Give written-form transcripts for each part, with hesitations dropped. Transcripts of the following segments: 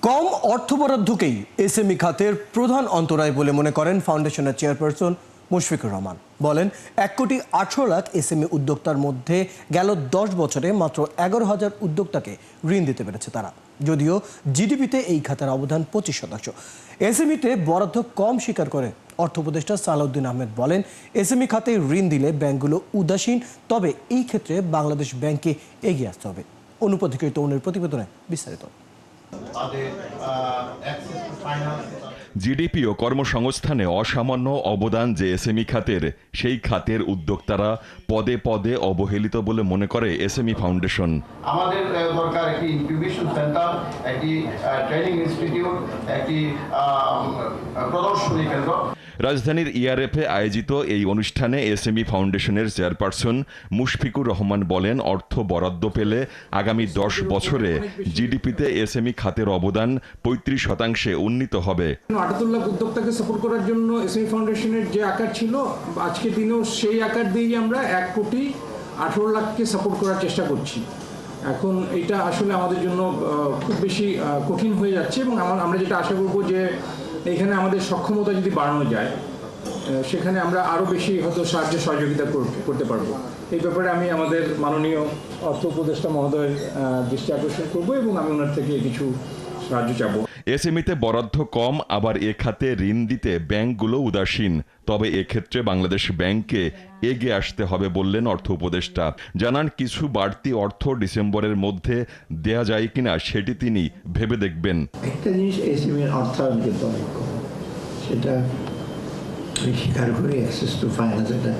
কম অর্থ বরাদ্দকেই এসএমই খাতের প্রধান অন্তরায় বলে মনে করেন ফাউন্ডেশনের চেয়ারপারসন মুশফিকুর রহমান। বলেন 1,18,00,000 এসএমই উদ্যোক্তার মধ্যে গেল 10 বছরে মাত্র 11,000 উদ্যোক্তাকে ঋণ দিতে পেরেছে তারা। যদিও জিডিপিতে এই খাতের অবদান 25%। এসএমইতে বরাদ্দ কম স্বীকার করে অর্থ উপদেষ্টা সালাউদ্দিন আহমেদ বলেন, এসএমই খাতে ঋণ দিলে ব্যাংকগুলো উদাসীন, তবে এই ক্ষেত্রে বাংলাদেশ ব্যাংককে এগিয়ে আসতে হবে। অনুপধিকৃত তরুণের প্রতিবেদনে বিস্তারিত। জিডিপি ও কর্মসংস্থানে অসামান্য অবদান যে এসএমই খাতের, সেই খাতের উদ্যোক্তারা পদে পদে অবহেলিত বলে মনে করে এসএমই ফাউন্ডেশন। আমাদের দরকার একটি ইনকিউবেশন সেন্টার, একটি ট্রেনিং ইনস্টিটিউট, একটি প্রদর্শনী কেন্দ্র। রাজধানীর ইআরএফে আয়োজিত এই অনুষ্ঠানে এসএমই ফাউন্ডেশনের চেয়ারপারসন মুশফিকুর রহমান বলেন, অর্থ বরাদ্দ পেলে আগামী 10 বছরে জিডিপিতে এসএমই খাতের অবদান 35% উন্নীত হবে। 78 লাখ উদ্যোক্তাকে সাপোর্ট করার জন্য এসএমই ফাউন্ডেশনের যে আকার ছিল, আজকের দিনেও সেই আকার দিয়েই আমরা 1,18,00,000কে সাপোর্ট করার চেষ্টা করছি। এখন এটা আসলে আমাদের জন্য খুব বেশি কঠিন হয়ে যাচ্ছে এবং আমরা যেটা আশা করব যে এখানে আমাদের সক্ষমতা যদি বাড়ানো যায়, সেখানে আমরা আরও বেশি হয়তো সাহায্য সহযোগিতা করতে পারবো। এই ব্যাপারে আমি আমাদের মাননীয় অর্থ উপদেষ্টা মহোদয়ের দৃষ্টি আকর্ষণ করবো এবং আমি ওনার থেকে কিছু সাহায্য চাবো। এসএমইতে বরাদ্দ কম, আবার এ খাতে ঋণ দিতে ব্যাংকগুলো উদাসীন, তবে এক্ষেত্রে বাংলাদেশ ব্যাংককে এগিয়ে আসতে হবে বললেন অর্থ উপদেষ্টা। জানান, কিছু বাড়তি অর্থ ডিসেম্বরের মধ্যে দেয়া যায় কিনা সেটি তিনি ভেবে দেখবেন। একটা জিনিস এসএমইর অর্থায়ন কিন্তু অনেক কম, সেটা স্বীকার করি। অ্যাক্সেস টু ফাইন্যান্স একটা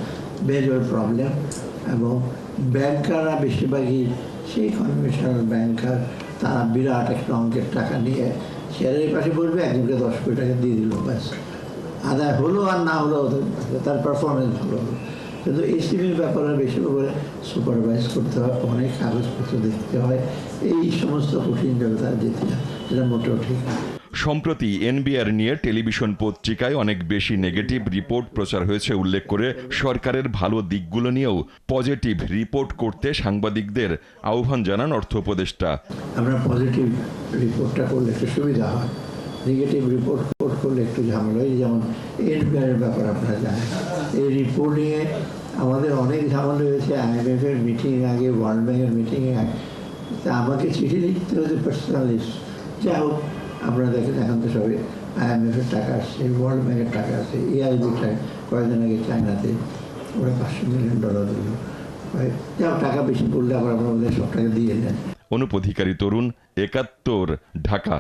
মেজর প্রবলেম, এবং ব্যাংকাররা বেশিরভাগই সেই কনভেনশনাল ব্যাংকার, তারা বিরাট একটা অঙ্কের টাকা নিয়ে শেয়ারের পাশে বলবে, একজনকে 10 কোটি টাকা দিয়ে দিল, ব্যাস আদায় হলো আর না হলো তার পারফরমেন্স ভালো হলো। কিন্তু এসএমইর ব্যাপারে বেশি করে সুপারভাইজ করতে হয়, অনেক কাগজপত্র দেখতে হয়, এই সমস্ত কঠিন জায়গা যেতে হয়, সেটা মোটেও ঠিক না। সম্প্রতি এনবিআর নিয়ে টেলিভিশন পত্রিকায় অনেক বেশি নেগেটিভ রিপোর্ট প্রচার হয়েছে উল্লেখ করে সরকারের ভালো দিকগুলো নিয়েও পজিটিভ রিপোর্ট করতে সাংবাদিকদের আহ্বান জানান অর্থ উপদেষ্টা। আমরা পজিটিভ রিপোর্টটা করলে একটু সুবিধা হয়, নেগেটিভ রিপোর্ট করলে একটু ঝামেলা হয়। যেমন এনবিআরের ব্যাপার আপনারা জানেন, এই রিপোর্ট নিয়ে আমাদের অনেক ঝামেলা হয়েছে। আইএমএফের মিটিং আগে, ওয়ার্ল্ড ব্যাংকের মিটিংয়ে আগে আমাকে চিঠি লিখতে হয়েছে পার্সোনালিস্ট। যাই হোক, আপনারা দেখেন এখন তো সবাই আইএমএফের টাকা আসছে, ওয়ার্ল্ড ব্যাংকের টাকা আসছে, এআইবিটায় কয়েকদিন আগে চায়নাতে ওরা $500 মিলিয়ন দিল। যাও, টাকা বেশি পড়লে আবার আপনারা সব টাকা দিয়ে নেন। অনুপধিকারী তরুণ, 71, ঢাকা।